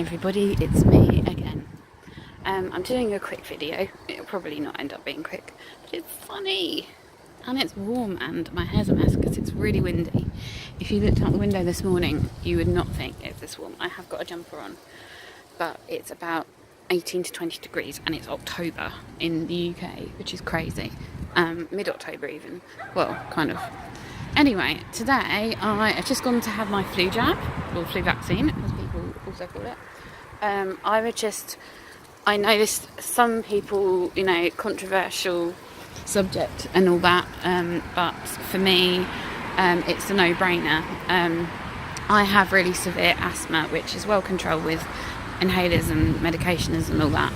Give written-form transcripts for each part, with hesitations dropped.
everybody, it's me again. I'm doing a quick video. It'll probably not end up being quick, but it's funny and it's warm and my hair's a mess because it's really windy. If you looked out the window this morning, you would not think it's this warm. I have got a jumper on, but it's about 18 to 20 degrees and it's October in the UK, which is crazy. Mid-October even. Well, kind of. Anyway, today I have just gone to have my flu jab, or flu vaccine, as people also call it. I know this, some people, controversial subject and all that, but for me, it's a no-brainer. I have really severe asthma, which is well controlled with inhalers and medications and all that.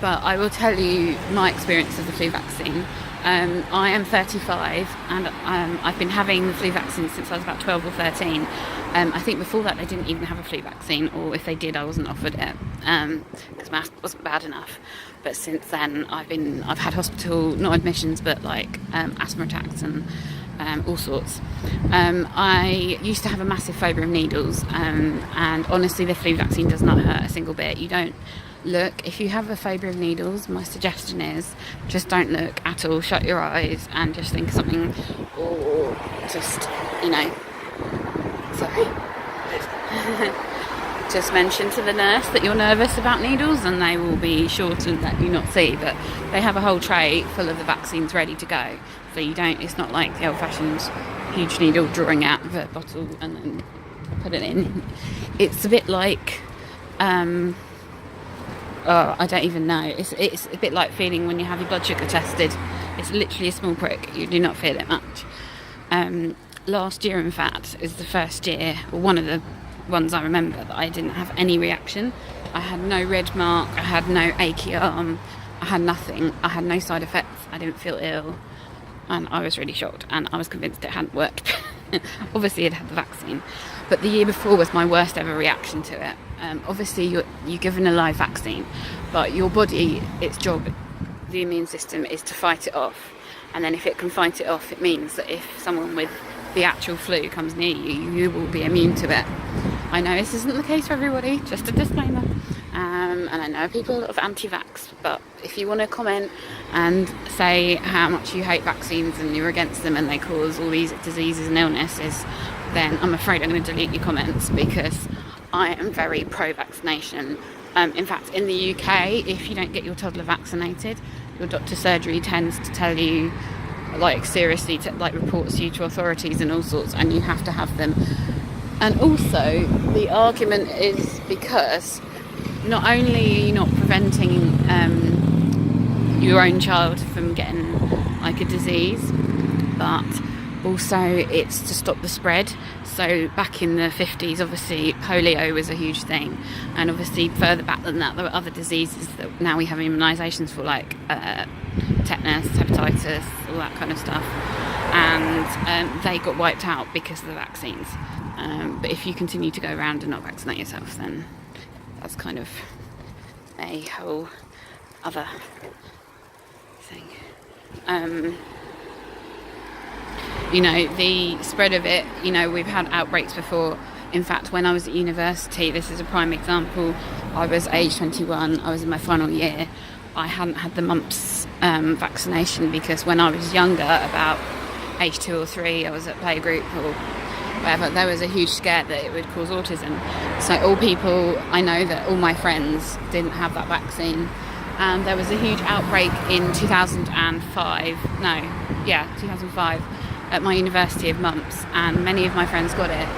But I will tell you my experience of the flu vaccine. I am 35 and I've been having the flu vaccine since I was about 12 or 13. I think before that they didn't even have a flu vaccine, or if they did I wasn't offered it because my asthma wasn't bad enough. But since then I've had hospital, not admissions, but like asthma attacks and all sorts. I used to have a massive phobia of needles, and honestly the flu vaccine does not hurt a single bit. You don't look. If you have a phobia of needles, my suggestion is just don't look at all, shut your eyes and just think of something, or just, sorry. Just mention to the nurse that you're nervous about needles and they will be sure to let you not see, but they have a whole tray full of the vaccines ready to go, so it's not like the old-fashioned huge needle drawing out of a bottle and then put it in. It's a bit like I don't even know. It's a bit like feeling when you have your blood sugar tested. It's literally a small prick. You do not feel it much. Last year, in fact, is the first year, or one of the ones I remember, that I didn't have any reaction. I had no red mark. I had no achy arm. I had nothing. I had no side effects. I didn't feel ill. And I was really shocked. And I was convinced it hadn't worked. Obviously, I'd had the vaccine. But the year before was my worst ever reaction to it. Obviously, you're given a live vaccine, but your body, its job, the immune system, is to fight it off. And then if it can fight it off, it means that if someone with the actual flu comes near you, you will be immune to it. I know this isn't the case for everybody, just a disclaimer. And I know people of anti-vax, but if you want to comment and say how much you hate vaccines and you're against them and they cause all these diseases and illnesses, then I'm afraid I'm going to delete your comments, because I am very pro-vaccination. In fact, in the UK, if you don't get your toddler vaccinated, your doctor's surgery tends to tell you, seriously, reports you to authorities and all sorts, and you have to have them. And also, the argument is because not only are you not preventing your own child from getting a disease, but also it's to stop the spread. So back in the 50s, obviously polio was a huge thing, and obviously further back than that there were other diseases that now we have immunisations for, like tetanus, hepatitis, all that kind of stuff, and they got wiped out because of the vaccines. But if you continue to go around and not vaccinate yourself, then that's kind of a whole other thing. The spread of it, we've had outbreaks before. In fact, when I was at university, this is a prime example. I was age 21, I was in my final year. I hadn't had the mumps vaccination because when I was younger, about age 2 or 3, I was at playgroup or whatever, there was a huge scare that it would cause autism. So I know that all my friends didn't have that vaccine. And there was a huge outbreak in 2005 at my university of mumps, and many of my friends got it,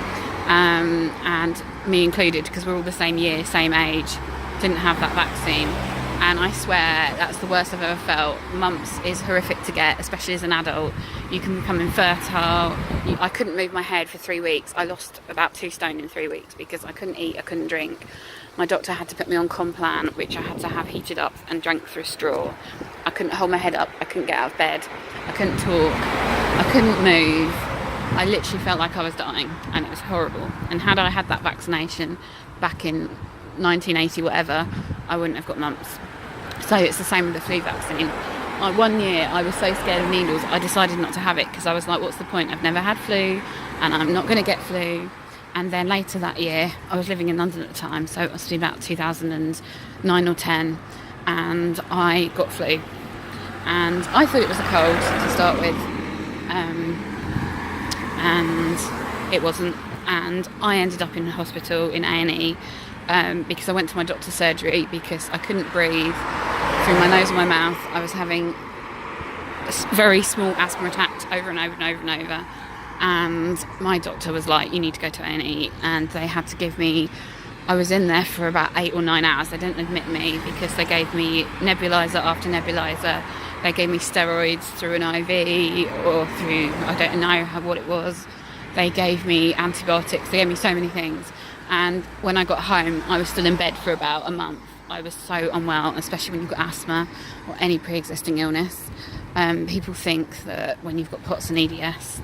and me included, because we're all the same year, same age, didn't have that vaccine. And I swear that's the worst I've ever felt. Mumps is horrific to get, especially as an adult. You can become infertile. I couldn't move my head for 3 weeks. I lost about 2 stone in 3 weeks because I couldn't eat, I couldn't drink. My doctor had to put me on Complan, which I had to have heated up and drank through a straw. I couldn't hold my head up, I couldn't get out of bed, I couldn't talk, I couldn't move. I literally felt like I was dying, and it was horrible. And had I had that vaccination back in 1980 whatever, I wouldn't have got mumps. So it's the same with the flu vaccine. One year I was so scared of needles, I decided not to have it because I was like, what's the point? I've never had flu and I'm not going to get flu. And then later that year, I was living in London at the time, so it must be about 2009 or 10, and I got flu. And I thought it was a cold to start with, and it wasn't. And I ended up in hospital in A&E because I went to my doctor's surgery because I couldn't breathe through my nose and my mouth. I was having very small asthma attacks over and over and over and over. And my doctor was like, you need to go to A&E. And they had to give me, I was in there for about 8 or 9 hours. They didn't admit me because they gave me nebulizer after nebulizer. They gave me steroids through an IV or through, I don't know what it was. They gave me antibiotics. They gave me so many things. And when I got home, I was still in bed for about a month. I was so unwell, especially when you've got asthma or any pre-existing illness. People think that when you've got POTS and EDS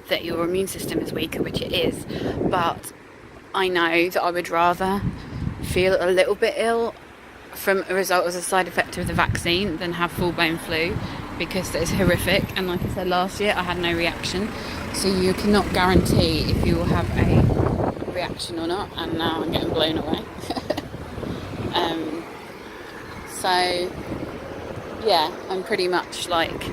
that your immune system is weaker, which it is. But I know that I would rather feel a little bit ill from a result as a side effect of the vaccine than have full-blown flu, because it's horrific. And like I said, last year I had no reaction, so you cannot guarantee if you will have a reaction or not. And now I'm getting blown away. So yeah, I'm pretty much like,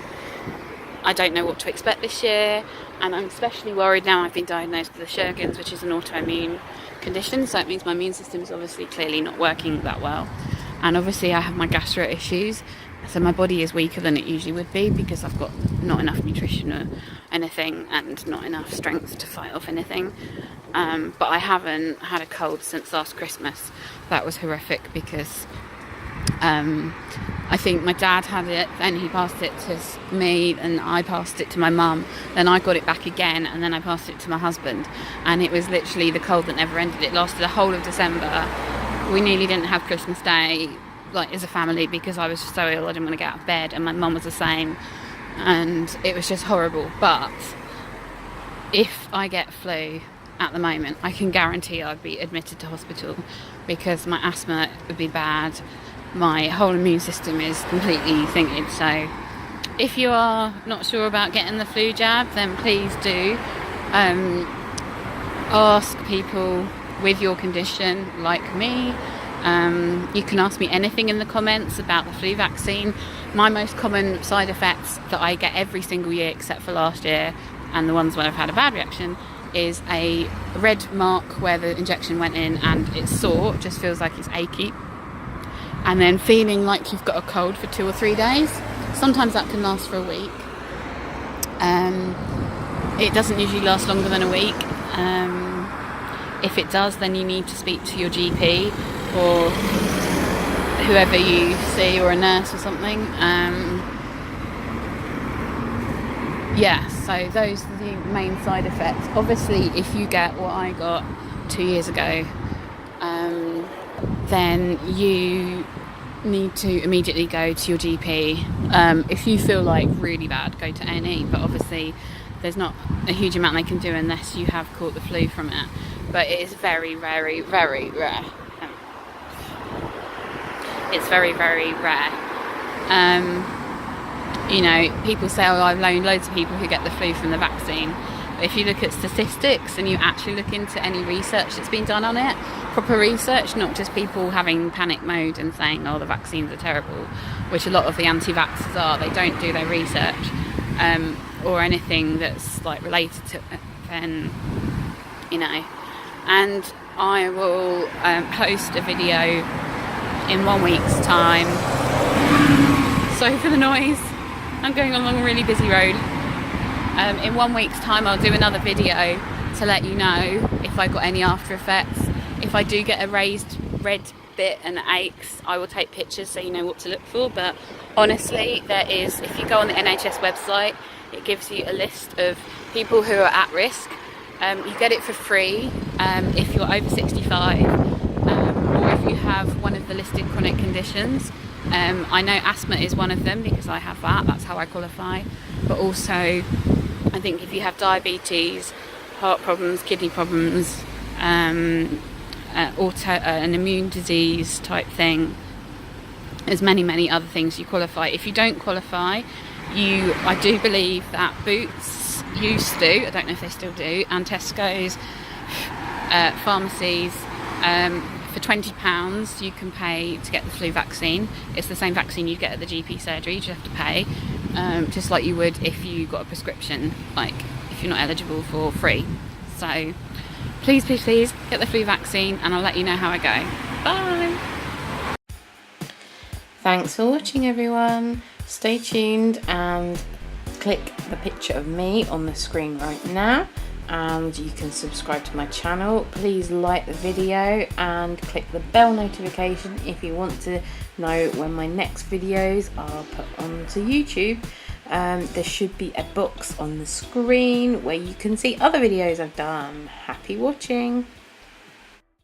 I don't know what to expect this year, and I'm especially worried now I've been diagnosed with Sjogren's, which is an autoimmune condition, so it means my immune system is obviously clearly not working that well. And obviously I have my gastro issues, so my body is weaker than it usually would be because I've got not enough nutrition or anything and not enough strength to fight off anything. But I haven't had a cold since last Christmas. That was horrific because I think my dad had it, then he passed it to me, and I passed it to my mum, then I got it back again, and then I passed it to my husband. And it was literally the cold that never ended. It lasted the whole of December. We nearly didn't have Christmas Day, like, as a family, because I was so ill I didn't want to get out of bed, and my mum was the same, and it was just horrible. But if I get flu at the moment, I can guarantee I'd be admitted to hospital because my asthma would be bad. My whole immune system is completely thinted. So if you are not sure about getting the flu jab, then please do ask people with your condition like me. You can ask me anything in the comments about the flu vaccine. My most common side effects that I get every single year except for last year, and the ones when I've had a bad reaction, is a red mark where the injection went in and it's sore, it just feels like it's achy. And then feeling like you've got a cold for 2 or 3 days. Sometimes that can last for a week. It doesn't usually last longer than a week. If it does, then you need to speak to your GP or whoever you see, or a nurse or something. So those are the main side effects. Obviously, if you get what I got 2 years ago, then you need to immediately go to your GP. If you feel like really bad, go to A&E, but obviously there's not a huge amount they can do unless you have caught the flu from it. But it is very, very, very rare. It's very, very rare. People say, I've known loads of people who get the flu from the vaccine. But if you look at statistics and you actually look into any research that's been done on it, proper research, not just people having panic mode and saying, the vaccines are terrible, which a lot of the anti-vaxxers are. They don't do their research or anything that's like related to it, then, And I will post a video in 1 week's time. Sorry for the noise. I'm going along a really busy road. In 1 week's time I'll do another video to let you know if I got any after effects. If I do get a raised red bit and it aches, I will take pictures so you know what to look for. But honestly, if you go on the NHS website, it gives you a list of people who are at risk. You get it for free if you're over 65 or if you have one of the listed chronic conditions. I know asthma is one of them because I have that's how I qualify. But also, I think if you have diabetes, heart problems, kidney problems, an immune disease type thing, there's many other things you qualify. If you don't qualify, I do believe that Boots used to, I don't know if they still do, and Tesco's, pharmacies. For £20 you can pay to get the flu vaccine. It's the same vaccine you'd get at the GP surgery, you just have to pay, just like you would if you got a prescription, like if you're not eligible for free. So please get the flu vaccine, and I'll let you know how I go. Bye. Thanks for watching, everyone. Stay tuned and click the picture of me on the screen right now, and you can subscribe to my channel. Please like the video and click the bell notification if you want to know when my next videos are put onto YouTube. There should be a box on the screen where you can see other videos I've done. Happy watching.